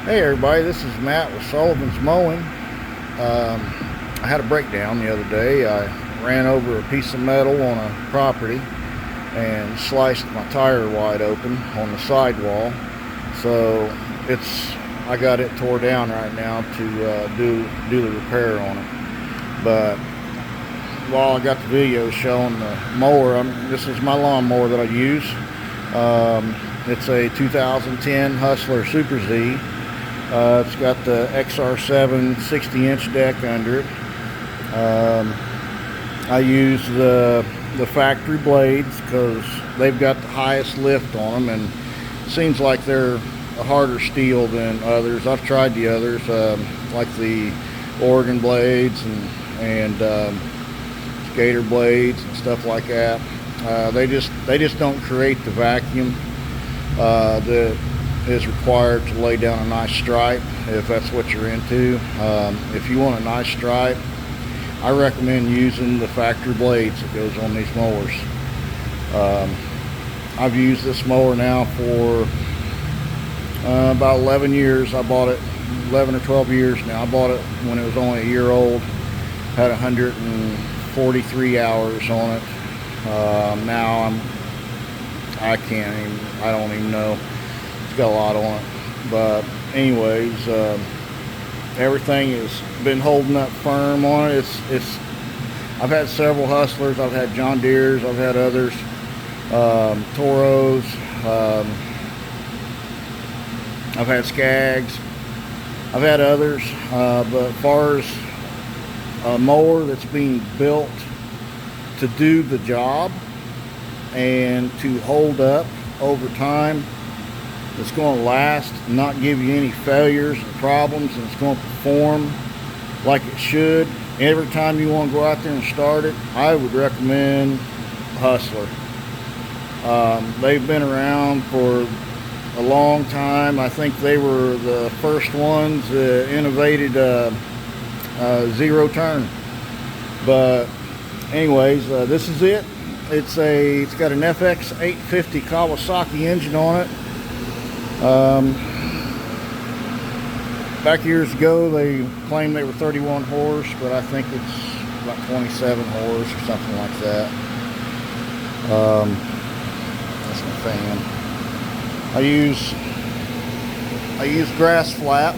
Hey everybody, this is Matt with Sullivan's Mowing. I had a breakdown the other day. I ran over a piece of metal on a property and sliced my tire wide open on the sidewall. So I got it tore down right now to do the repair on it. But while I got the video showing the mower, this is my lawnmower that I use. It's a 2010 Hustler Super Z. It's got the XR7 60-inch deck under it. I use the factory blades because they've got the highest lift on them, and it seems like they're a harder steel than others. I've tried the others, like the Oregon blades and Gator blades and stuff like that. They just don't create the vacuum that is required to lay down a nice stripe, if that's what you're into. If you want a nice stripe, I recommend using the factory blades that goes on these mowers. I've used this mower now for about 11 years. I bought it 11 or 12 years now. I bought it when it was only a year old. Had 143 hours on it. Now I don't even know. Got a lot on it, but anyways, everything has been holding up firm on it. I've had several Hustlers. I've had John Deere's. I've had others, Toros. I've had Skags. I've had others, but as far as a mower that's being built to do the job and to hold up over time, it's going to last, not give you any failures and problems, and it's going to perform like it should. Every time you want to go out there and start it, I would recommend Hustler. They've been around for a long time. I think they were the first ones that innovated zero turn. But anyways, this is it. It's got an FX 850 Kawasaki engine on it. Back years ago they claimed they were 31 horse, but I think it's about 27 horse or something like that. That's my fan. I use grass flap.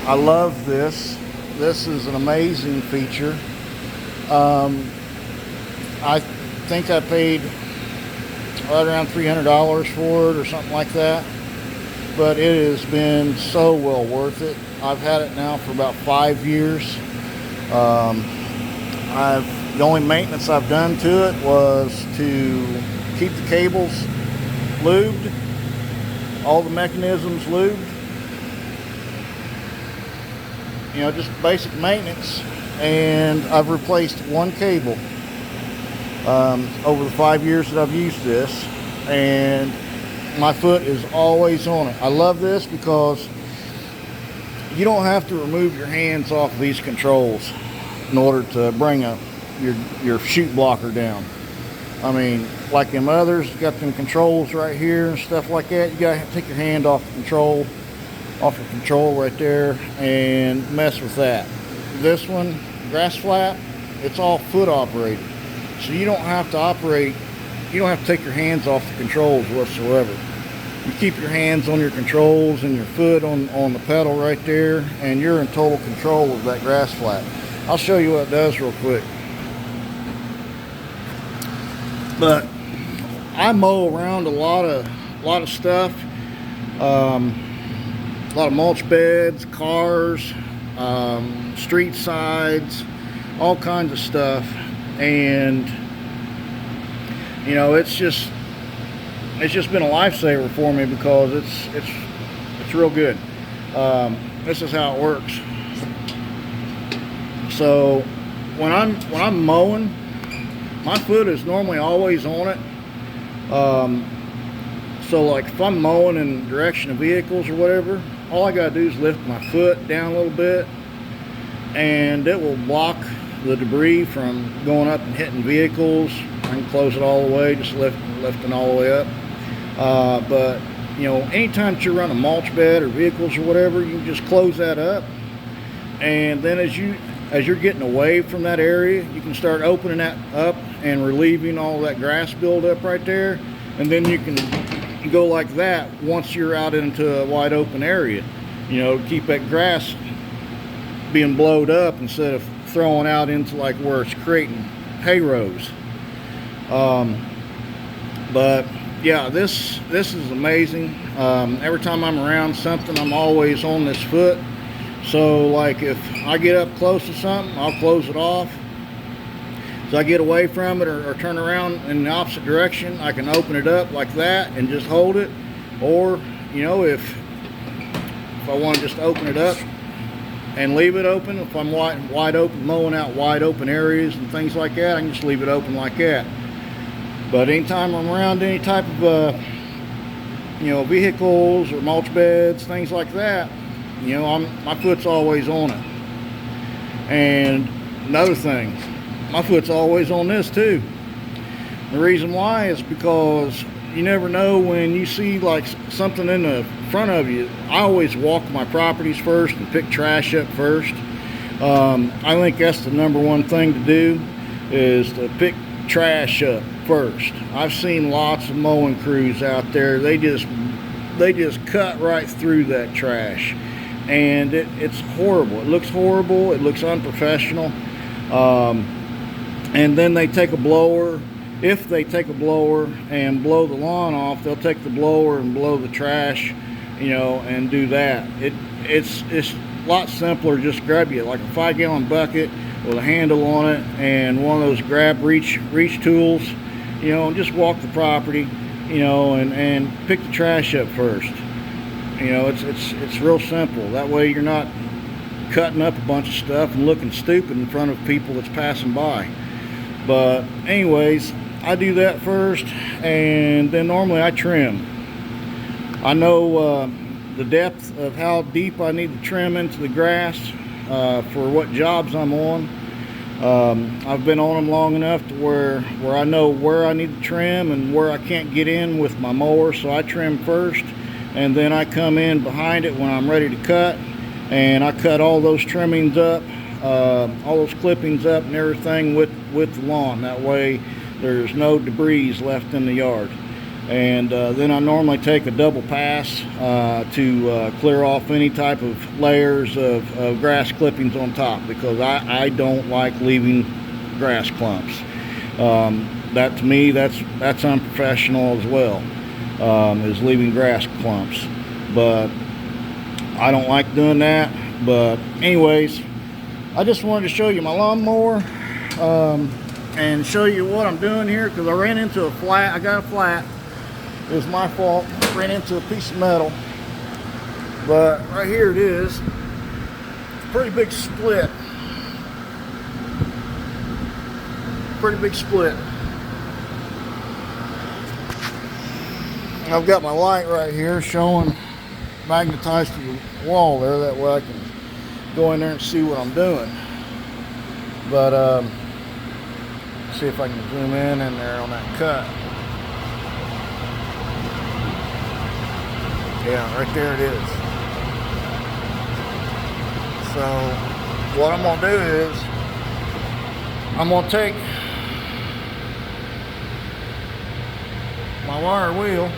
I love this. This is an amazing feature. I think I paid right around $300 for it or something like that, but it has been so well worth it. I've had it now for about 5 years. The only maintenance I've done to it was to keep the cables lubed, all the mechanisms lubed, just basic maintenance. And I've replaced one cable over the 5 years that I've used this, and my foot is always on it. I love this because you don't have to remove your hands off of these controls in order to bring your chute blocker down. I mean, like them others, got them controls right here and stuff like that. You gotta take your hand off the control right there and mess with that. This one, grass flap, it's all foot operated. So you don't have to take your hands off the controls whatsoever. You keep your hands on your controls and your foot on the pedal right there, and you're in total control of that grass flap. I'll show you what it does real quick. But I mow around a lot of stuff, a lot of mulch beds, cars, street sides, all kinds of stuff. And it's just been a lifesaver for me because it's real good. This is how it works. So when I'm mowing, my foot is normally always on it. So like if I'm mowing in the direction of vehicles or whatever, all I gotta do is lift my foot down a little bit, and it will block the debris from going up and hitting vehicles. I can close it all the way, just lifting all the way up. But you know, anytime that you're running a mulch bed or vehicles or whatever, you can just close that up. And then as you're getting away from that area, you can start opening that up and relieving all that grass buildup right there. And then you can go like that once you're out into a wide open area, you know, keep that grass being blowed up instead of throwing out into like where it's creating hay rows. But yeah, this is amazing. Every time I'm around something, I'm always on this foot. So like if I get up close to something, I'll close it off. So I get away from it or turn around in the opposite direction, I can open it up like that and just hold it. Or, you know, if I want to just open it up and leave it open, if I'm wide open, mowing out wide open areas and things like that, I can just leave it open like that. But anytime I'm around any type of, you know, vehicles or mulch beds, things like that, you know, my foot's always on it. And another thing, my foot's always on this too. The reason why is because you never know when you see like something in the front of you. I always walk my properties first and pick trash up first. I think that's the number one thing to do, is to pick trash up first. I've seen lots of mowing crews out there. They just cut right through that trash, and it's horrible. It looks horrible. It looks unprofessional. And then they take a blower. If they take a blower and blow the lawn off, they'll take the blower and blow the trash, you know, and do that. It's a lot simpler. Just grab you like a 5-gallon bucket with a handle on it and one of those grab reach tools, you know, and just walk the property, you know, and pick the trash up first. You know, it's real simple. That way you're not cutting up a bunch of stuff and looking stupid in front of people that's passing by. But anyways, I do that first, and then normally I trim. I know the depth of how deep I need to trim into the grass for what jobs I'm on. I've been on them long enough to where I know where I need to trim and where I can't get in with my mower, so I trim first, and then I come in behind it when I'm ready to cut, and I cut all those trimmings up, all those clippings up and everything with the lawn. That way there's no debris left in the yard. And then I normally take a double pass to clear off any type of layers of grass clippings on top, because I don't like leaving grass clumps. That to me, that's unprofessional as well, is leaving grass clumps. But I don't like doing that. But anyways, I just wanted to show you my lawnmower and show you what I'm doing here, because I ran into a flat. I got a flat. It was my fault. I ran into a piece of metal. But right here it is. Pretty big split. Pretty big split. I've got my light right here showing, magnetized to the wall there. That way I can go in there and see what I'm doing. But see if I can zoom in there on that cut. Yeah, right there it is. So what I'm gonna do is I'm gonna take my wire wheel,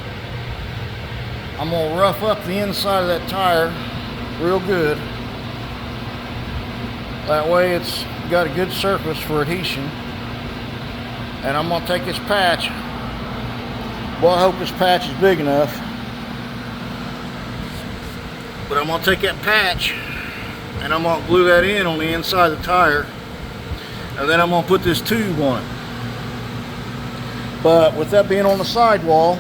I'm gonna rough up the inside of that tire real good. That way it's got a good surface for adhesion. And I'm gonna take this patch. Well, I hope this patch is big enough. But I'm gonna take that patch and I'm gonna glue that in on the inside of the tire. And then I'm gonna put this tube on it. But with that being on the sidewall,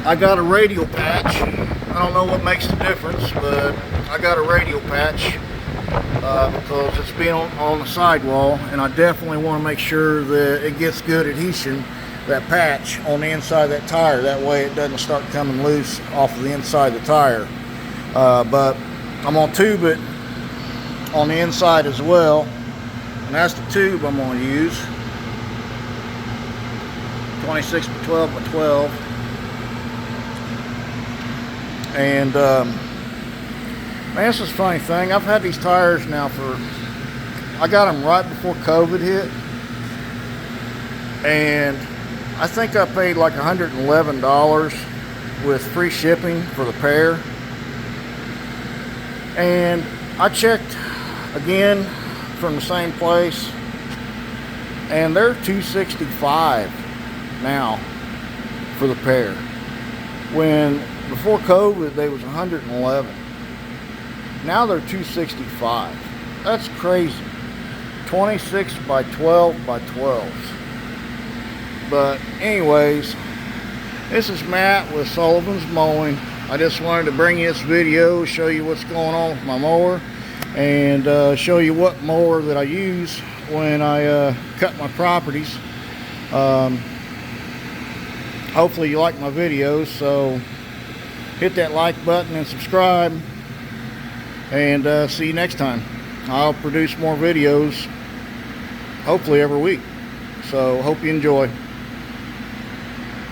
I got a radial patch. I don't know what makes the difference, but I got a radial patch because it's being on the sidewall, and I definitely want to make sure that it gets good adhesion, that patch on the inside of that tire. That way it doesn't start coming loose off of the inside of the tire. But I'm going to tube it on the inside as well, and that's the tube I'm going to use. 26 by 12 by 12. And man, this is a funny thing. I've had these tires now I got them right before COVID hit, and I think I paid like $111 with free shipping for the pair. And I checked again from the same place, and they're $265 now for the pair, when before COVID they was $111. Now they're $265. That's crazy. 26 by 12 by 12s. But anyways, this is Matt with Sullivan's Mowing. I just wanted to bring you this video, show you what's going on with my mower, and show you what mower that I use when I cut my properties. Hopefully you like my videos, so hit that like button and subscribe, and see you next time. I'll produce more videos hopefully every week, so hope you enjoy.